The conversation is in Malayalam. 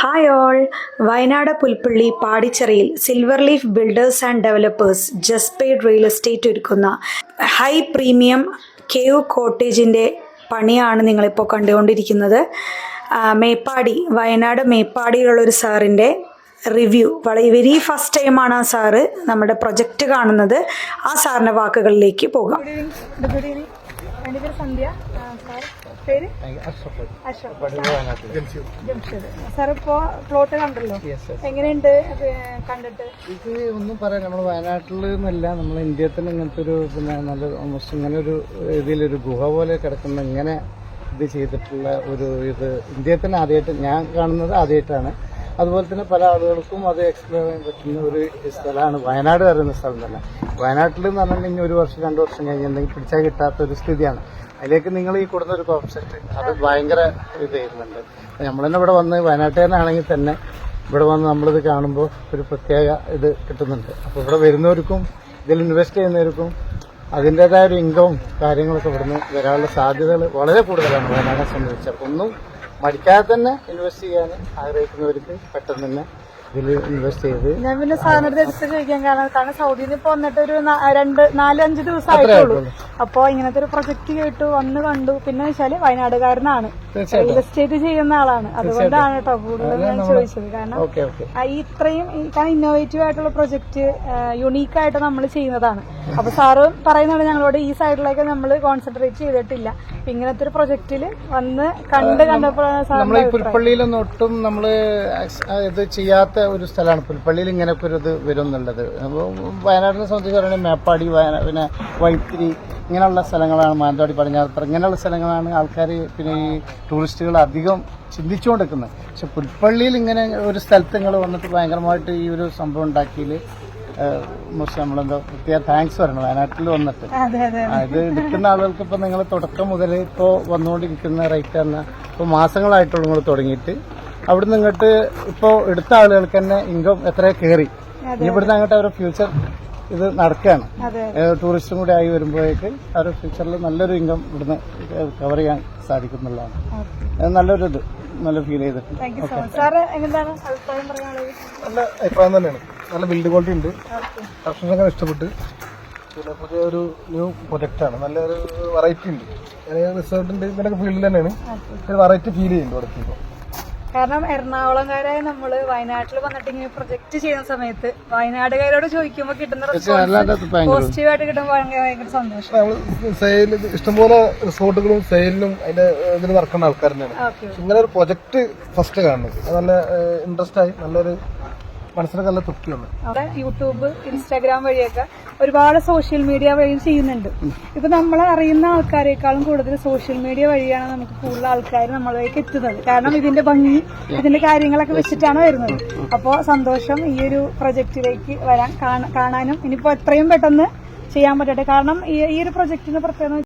Hi all. വയനാട് പുൽപ്പള്ളി പാടിച്ചിറയിൽ silver leaf builders and developers ജസ്പെയ്ഡ് റിയൽ എസ്റ്റേറ്റ് ഒരുക്കുന്ന ഹൈ പ്രീമിയം കേവ് കോട്ടേജിൻ്റെ പണിയാണ് നിങ്ങളിപ്പോൾ കണ്ടുകൊണ്ടിരിക്കുന്നത്. മേപ്പാടി, വയനാട് മേപ്പാടിയിലുള്ളൊരു സാറിൻ്റെ റിവ്യൂ. വെരി ഫസ്റ്റ് ടൈമാണ് ആ സാറ് നമ്മുടെ പ്രൊജക്റ്റ് കാണുന്നത്. ആ സാറിൻ്റെ വാക്കുകളിലേക്ക് പോകാം. എൻ്റെ പേര് സന്ധ്യ. സാർ പേര് ജംഷീദ്. സാർ ഇപ്പോ പ്ലോട്ട് കണ്ടല്ലോ, എങ്ങനെയുണ്ട് കണ്ടിട്ട്? ഇത് ഒന്നും പറയാം, നമ്മൾ വയനാട്ടിൽ നിന്നല്ല, നമ്മൾ ഇന്ത്യയിൽ തന്നെ ഇങ്ങനത്തെ ഒരു നല്ല ഓൾമോസ്റ്റ് ഇങ്ങനെ ഒരു ഇതിലൊരു ഗുഹ പോലെ കിടക്കുന്ന ഇങ്ങനെ ഇത് ചെയ്തിട്ടുള്ള ഇത് ഇന്ത്യയിൽ തന്നെ ആദ്യമായിട്ട് ഞാൻ കാണുന്നത് ആദ്യമായിട്ടാണ്. അതുപോലെ തന്നെ പല ആളുകൾക്കും അത് എക്സ്പ്ലോർ ചെയ്യാൻ പറ്റുന്ന ഒരു സ്ഥലമാണ് വയനാട് പറയുന്ന സ്ഥലം തന്നെ. വയനാട്ടിൽ എന്ന് പറഞ്ഞിട്ടുണ്ടെങ്കിൽ 1 വർഷം 2 വർഷം കഴിഞ്ഞിട്ടുണ്ടെങ്കിൽ പിടിച്ചാൽ കിട്ടാത്ത ഒരു സ്ഥിതിയാണ്. അതിലേക്ക് നിങ്ങൾ ഈ കൊടുക്കുന്ന ഒരു കോൺസെപ്റ്റ് അത് ഭയങ്കര ഇത് ചെയ്യുന്നുണ്ട്. നമ്മൾ തന്നെ ഇവിടെ വന്ന് വയനാട്ടുകാരനാണെങ്കിൽ തന്നെ ഇവിടെ വന്ന് നമ്മളിത് കാണുമ്പോൾ ഒരു പ്രത്യേക ഇത് കിട്ടുന്നുണ്ട്. അപ്പോൾ ഇവിടെ വരുന്നവർക്കും ഇതിൽ ഇൻവെസ്റ്റ് ചെയ്യുന്നവർക്കും അതിൻ്റെതായ ഒരു ഇൻകവും കാര്യങ്ങളൊക്കെ ഇവിടുന്ന് വരാനുള്ള സാധ്യതകൾ വളരെ കൂടുതലാണ് വയനാടിനെ സംബന്ധിച്ച്. അപ്പോൾ ഒന്നും മടിക്കാതെ തന്നെ ഇൻവെസ്റ്റ് ചെയ്യാൻ ആഗ്രഹിക്കുന്നവർക്ക് പെട്ടെന്ന് തന്നെ ഇതിൽ ഇൻവെസ്റ്റ് ചെയ്ത്. ഞാൻ പിന്നെ സാറിനടുത്ത് എടുത്ത് ചോദിക്കാൻ കാരണം സൗദിയിൽ നിന്ന് ഇപ്പൊ വന്നിട്ട് ഒരു 4-5 ദിവസം ആയിട്ടുള്ളൂ. അപ്പൊ ഇങ്ങനത്തെ ഒരു പ്രൊജക്ട് കേട്ടു, വന്ന് കണ്ടു. പിന്നെ വെച്ചാല് വയനാടുകാരനാണ്, റിയൽ എസ്റ്റേറ്റ് ചെയ്യുന്ന ആളാണ്. അതുകൊണ്ടാണ് കേട്ടോ കൂടുതൽ ഞാൻ ചോദിച്ചത്. കാരണം ഇത്രയും ഇന്നോവേറ്റീവ് ആയിട്ടുള്ള പ്രൊജക്ട് യുണീക്ക് ആയിട്ട് നമ്മൾ ചെയ്യുന്നതാണ്. അപ്പൊ സാറ് പറയുന്നത് ഞങ്ങളോട് ഈ സൈഡിലേക്ക് നമ്മൾ കോൺസെൻട്രേറ്റ് ചെയ്തിട്ടില്ല. ഇങ്ങനത്തെ ഒരു പ്രൊജക്റ്റിൽ വന്ന് കണ്ടപ്പോഴാണ് നമ്മളെ പുൽപ്പള്ളിയിലൊന്നും ഒട്ടും നമ്മള് ഇത് ചെയ്യാത്ത ഒരു സ്ഥലമാണ് പുൽപ്പള്ളിയിൽ ഇങ്ങനെയൊക്കെ ഒരു ഇത് വരും എന്നുള്ളത്. അപ്പോൾ വയനാടിനെ സംബന്ധിച്ച് പറയുന്നത് മേപ്പാടി, പിന്നെ വൈത്തിരി ഇങ്ങനെയുള്ള സ്ഥലങ്ങളാണ്, മാനന്തവാടി, പടിഞ്ഞാറത്തറ ഇങ്ങനെയുള്ള സ്ഥലങ്ങളാണ് ആൾക്കാർ പിന്നെ ഈ ടൂറിസ്റ്റുകൾ അധികം ചിന്തിച്ചുകൊണ്ടിരിക്കുന്നത്. പക്ഷെ പുൽപ്പള്ളിയിൽ ഇങ്ങനെ ഒരു സ്ഥലത്ത് നിങ്ങൾ വന്നിട്ട് ഭയങ്കരമായിട്ട് ഈ ഒരു സംഭവം ഉണ്ടാക്കിയതിൽ നമ്മളെന്തോ പ്രത്യേക താങ്ക്സ് പറയണം വയനാട്ടിൽ വന്നിട്ട്. ഇത് എടുക്കുന്ന ആളുകൾക്ക് ഇപ്പൊ നിങ്ങൾ തുടക്കം മുതൽ ഇപ്പോ വന്നുകൊണ്ടിരിക്കുന്ന റേറ്റ് തന്നെ ഇപ്പൊ മാസങ്ങളായിട്ടുള്ള നിങ്ങൾ തുടങ്ങിയിട്ട് അവിടുന്ന് ഇങ്ങോട്ട് ഇപ്പോ എടുത്ത ആളുകൾക്ക് തന്നെ ഇൻകം എത്ര കയറി. ഇവിടുന്ന് അങ്ങോട്ട് അവരുടെ ഫ്യൂച്ചർ ഇത് നടക്കുകയാണ്. ടൂറിസ്റ്റും കൂടി ആയി വരുമ്പോഴേക്ക് അവരുടെ ഫ്യൂച്ചറിൽ നല്ലൊരു ഇൻകം ഇവിടുന്ന് കവർ ചെയ്യാൻ സാധിക്കുന്നുള്ളതാണ്. നല്ലൊരു ഇത് നല്ല ഫീൽ ചെയ്തിട്ടുണ്ട്. നല്ല അഭിപ്രായം തന്നെയാണ്. നല്ല ബിൽഡ് ക്വാളിറ്റി ഉണ്ട്, കർഷകർക്ക് ഇഷ്ടപ്പെട്ട്. പിന്നെ പുതിയ ഒരു ന്യൂ പ്രൊജക്റ്റാണ്, നല്ലൊരു വെറൈറ്റി ഉണ്ട്. റിസോർട്ടിന്റെ ഇങ്ങനെയൊക്കെ ഫീൽഡിൽ തന്നെയാണ്, ഒരു വെറൈറ്റി ഫീൽ ചെയ്യുന്നുണ്ട് ഇവിടെ. കാരണം എറണാകുളംകാരായ നമ്മള് വയനാട്ടിൽ വന്നിട്ട് ഇങ്ങനെ പ്രൊജക്ട് ചെയ്യുന്ന സമയത്ത് വയനാടുകാരോട് ചോദിക്കുമ്പോൾ കിട്ടുന്ന പോസിറ്റീവായിട്ട് കിട്ടുമ്പോൾ ഭയങ്കര സന്തോഷം. സെയിൽ ഇഷ്ടംപോലെ റിസോർട്ടുകളും സെയിലിനും അതിന്റെ ഇതിന് നടക്കുന്ന ആൾക്കാർ തന്നെയാണ്. ഇങ്ങനെ ഒരു പ്രൊജക്ട് ഫസ്റ്റ് കാണുന്നത് നല്ല ഇൻട്രസ്റ്റ് ആയി, നല്ലൊരു മനസ്സിനൊക്കെ നല്ല തൃപ്തിയാണ്. അവിടെ യൂട്യൂബ്, ഇൻസ്റ്റാഗ്രാം വഴിയൊക്കെ ഒരുപാട് സോഷ്യൽ മീഡിയ വഴി ചെയ്യുന്നുണ്ട്. ഇപ്പൊ നമ്മളെ അറിയുന്ന ആൾക്കാരെക്കാളും കൂടുതൽ സോഷ്യൽ മീഡിയ വഴിയാണ് നമുക്ക് കൂടുതൽ ആൾക്കാർ നമ്മളിലേക്ക് എത്തുന്നത്. കാരണം ഇതിന്റെ ഭംഗി, ഇതിന്റെ കാര്യങ്ങളൊക്കെ വെച്ചിട്ടാണ് വരുന്നത്. അപ്പോൾ സന്തോഷം ഈ ഒരു പ്രൊജക്റ്റിലേക്ക് വരാൻ, കാണാനും ഇനിയിപ്പോ എത്രയും പെട്ടെന്ന് ചെയ്യാൻ പറ്റട്ടെ. കാരണം ഈ ഒരു പ്രൊജക്ടിന് പ്രത്യേകത